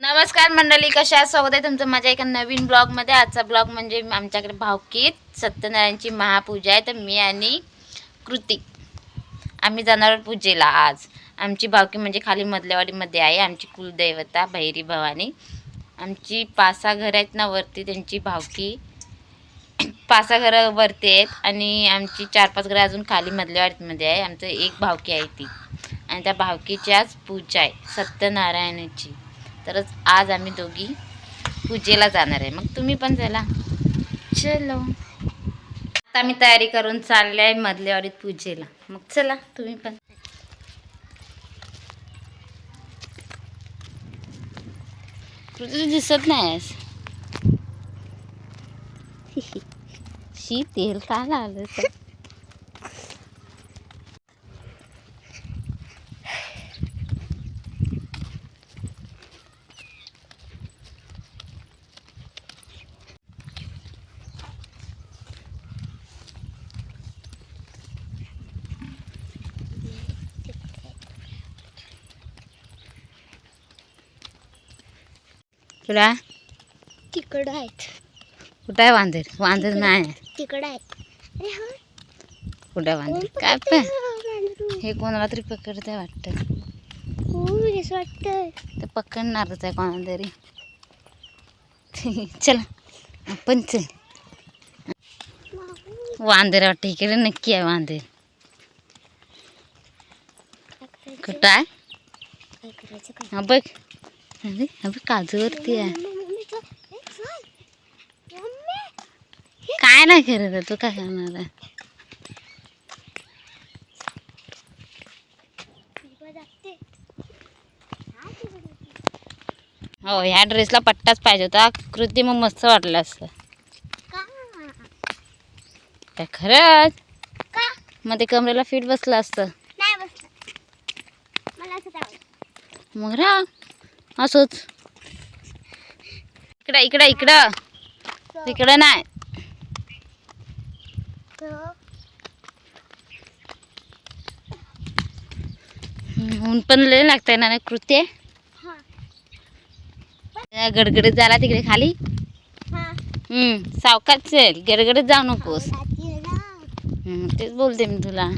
नमस्कार मंडळी, कशा आहात? स्वागत आहे तुमचं माझ्या एका नवीन ब्लॉगमध्ये। आजचा ब्लॉग म्हणजे आमच्याकडे भावकीत सत्यनारायणची महापूजा आहे। तर मी आणि कृती आम्ही जाणार पूजेला। आज आमची भावकी म्हणजे खाली मधल्यावाडीमध्ये आहे। आमची कुलदैवता भैरी भवानी। आमची 5 घर आहेत ना वरती, त्यांची भावकी 5 घर वरती आहेत आणि आमची 4-5 घर अजून खाली मधल्यावाडीमध्ये आहे। आमचं एक भावकी आहे ती, आणि त्या भावकीच्याच पूजा आहे सत्यनारायणाची। तरच आज आम्ही दोघी पूजेला जाणार आहे। मग तुम्ही पण चला, चलो। आता मी तयारी करून चालले आहे मधल्यावाडीत पूजेला। मग चला तुम्ही पण। कृती दिसत नाहीस शी तेल का लावलं तर? तुला तिकडं आहेत। कुठं आहे वांदर? वांदर नाही, तिकडं आहेत। कुठं वांदर? काय पण हे कोणाला तरी पकडत आहे वाटतं। असं वाटतं ते पकडणारच आहे कोणाला तरी। चला आपण चल। वांदर वाटतं इकडे, नक्की आहे वांदर। कुठं आहे? हा बघ, अरे काजूवरती आहे। काय नाही करत तू, काय करणार आहे? हो, ह्या ड्रेसला पट्टाच पाहिजे होता। कृती मग मस्त वाटलं असतं काय खरंच? मग ते कमरेला फिट बसलं असतं। मग राह असंच। इकडं इकडं इकडं इकडं नाही। ऊन पण लय लागतंय ना कृती। गडगडीत झाला तिकडे खाली। सावकाश चल, गडगडीत जाऊ नकोस। तेच बोलते मी तुला।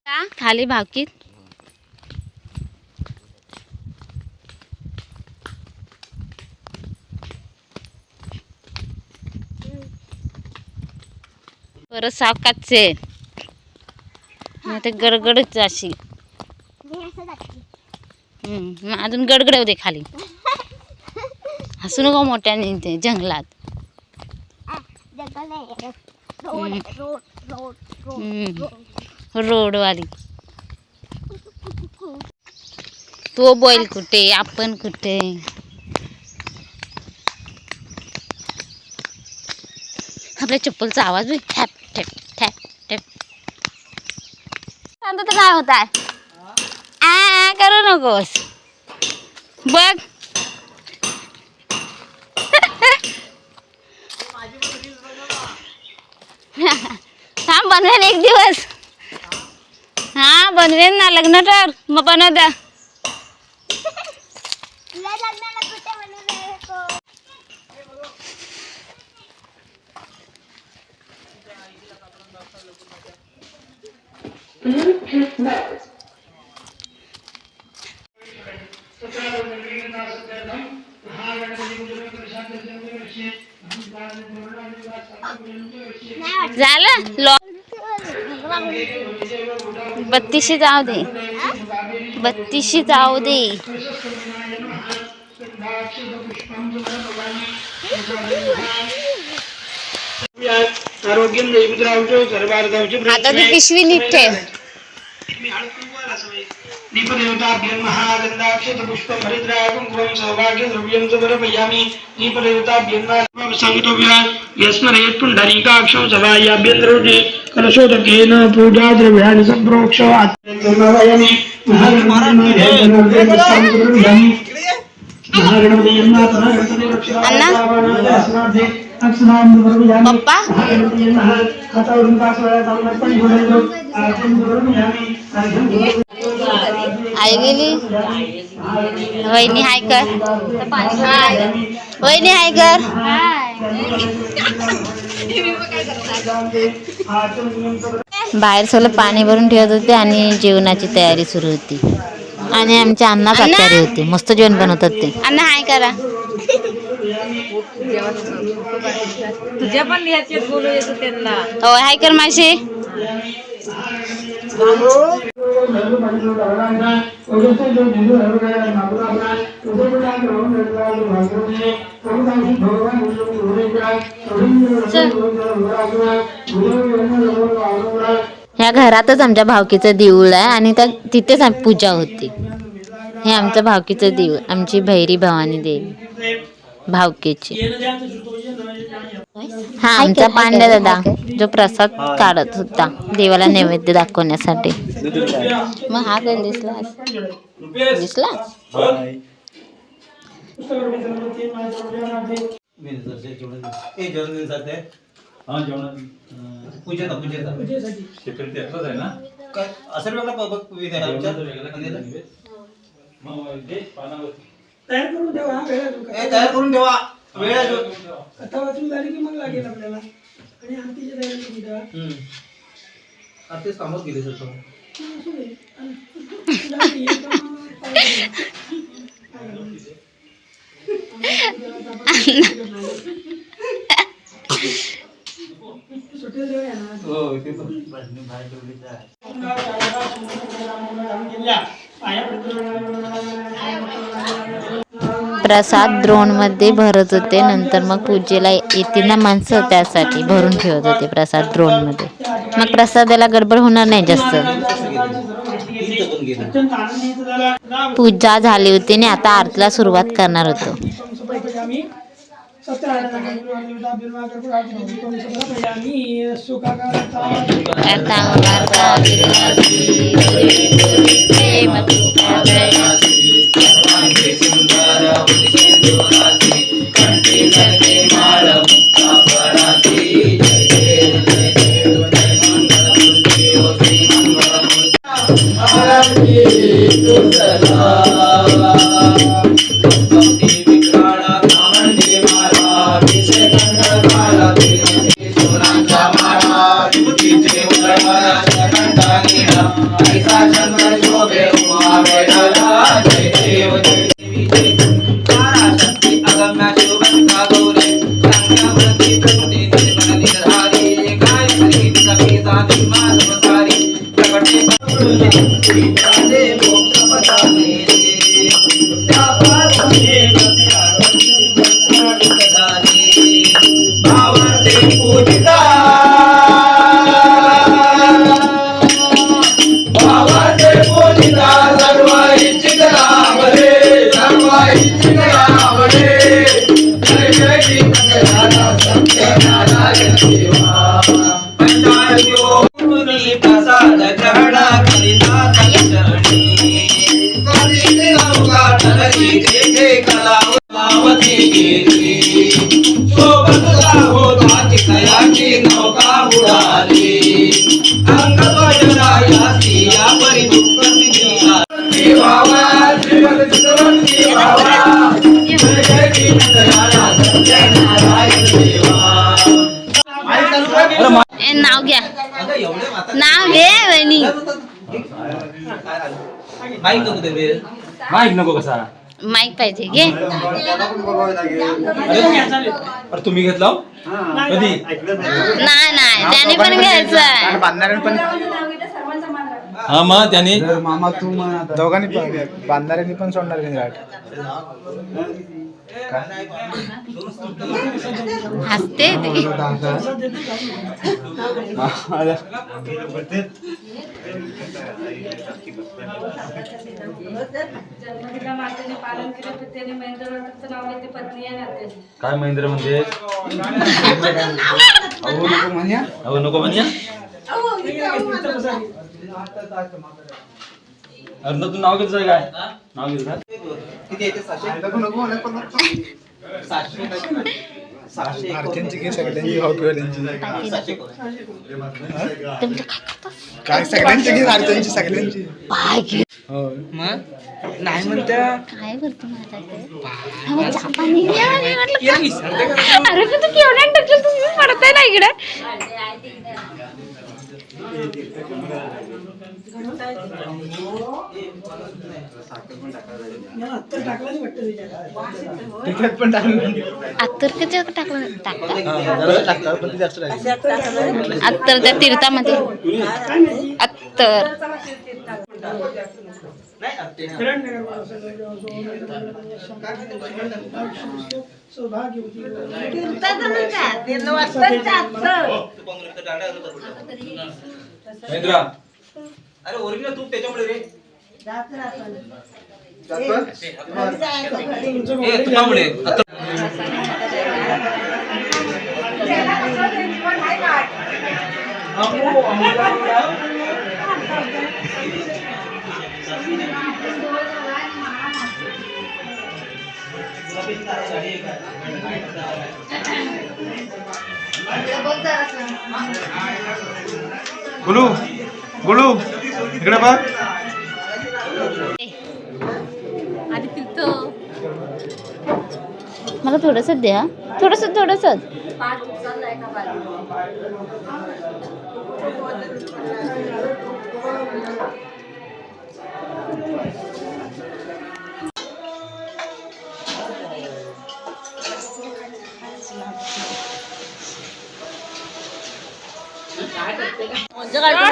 का खाली भावकीत परत सावकाश चल, नाही तर गडगडीत जाशील। अजून गडगड होते खाली। हसू नको मोठ्याने, ते जंगलात रोडवाली। तो बैल कुठे, आपण कुठे? आपल्या चप्पलचा आवाज बी ठॅप ठॅप ठॅप ठॅप। शांत तर काय होत आहे? करू नकोस बघ। थांब, बनवेन एक दिवस। हा बनवेन ना, लग्न तर मग बनव द्या। झालं 32 जाऊ दे, 32 जाऊ दे। आता ती पिशवी नीट ठेव। दीपदेवताभ्यं महागंधाक्षत पुष्पं हरिद्रागं कुंभं सौभाग्यद्रव्यं च समर्पयामि। दीपदेवताभ्यं संगतव्या यस्मरेत् पुण्डरीकाक्षं सभायाभ्यन्तरोजे कलशोदकेन पूजाद्रव्याणि सम्प्रोक्ष्य आत्मनमयामि। पप्पा आई गेली. वहिनी हाय कर. वहिनी हाय कर. बाहेर सगळं पाणी भरून ठेवत होते आणि जेवणाची तयारी सुरू होती. आणि आमच्या अण्णाच आचारी होते. मस्त जेवण बनवतात ते. अण्णा हाय करा. तुझ्या पण ह्याच्यात बोलू येतो त्यांना. हो हाय कर माशी. ह्या घरातच आमच्या भावकीचं देऊळ आहे आणि त्या तिथेच पूजा होती. हे आमचं भावकीचं देऊळ, आमची भैरी भवानी देवी भावकीची. हा आमचा पांड्या दादा जो प्रसाद काढत होता देवाला नैवेद्य दाखवण्यासाठी. मग हा कोण दिसला? दिसला? तयार करून ठेवा. वेळ कथा वाचून झाली की मग लागेल आपल्याला आणि आरतीची तयारी केली तेव्हा. आरतीच कामच गेली सर. असू दे. आणि हे काम सुट्टी देऊया ना. हो ते पण प्रसाद द्रोण मध्ये भरत होते. नंतर मग पूजेला येतील ना माणसं त्यासाठी भरून ठेवत होते प्रसाद द्रोण मध्ये. मग प्रसादाला गडबड होणार नाही जास्त. पूजा झाली होती आणि आता आरतीला सुरुवात करणार होतो. नाव घ्या. नाव घे वहिनी. माईक नको कसा. माईक पाहिजे घे. अरे तुम्ही घेतला कधी? नाही नाही त्याने पण घ्यायचं. हा मग त्याने मामा तू दोघांनी पण बांधणाऱ्यांनी पण सोडणार की घाट. हसते ते. काय महेंद्र म्हणजे अहो नको म्हणया. अरे तू नाव घेतोय काय? नाव घेतोय किती येते? 700 अर्चनची की सगळ्यांची भावकीवाल्यांची काय सगळ्यांची की अर्चनची सगळ्यांची. मग नाही म्हणत्या काय करतो माझा अरे पण तू केवढ्या टाकलं तुम्ही पडताय ना इकडे मला आत्ता टाकला नाही वाटतं त्याच्यात. तिखट पण टाकलं अत्तर किती टाकलं टाकतात टाकतात पण ते जास्त टाकलं. अत्तर त्या तीर्थामध्ये काय माहिती अत्तर किरण नगर मला सौभाग्यवती महेंद्रा गुलू गुलू इकडे बघ आधी तिथं मला थोडस द्या थोडस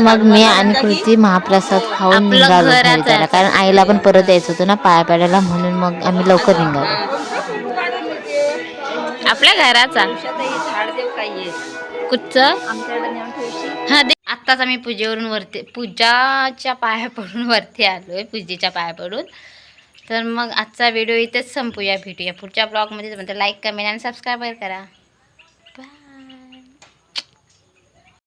मग मी आणि कृती महाप्रसाद खाऊन निघालो घरी जायला. कारण आईला पण परत यायचं होतं ना पाया पडायला म्हणून मग आम्ही लवकर निघालो. आपल्या घराचा कुठचं हा दे. आत्ताच आम्ही पूजाच्या पाया पडून वरती आलोय पूजेच्या पाया पडून. तर मग आजचा व्हिडिओ इथेच संपूया. भेटूया पुढच्या ब्लॉगमध्ये. लाईक कमेंट आणि सबस्क्राईब करा.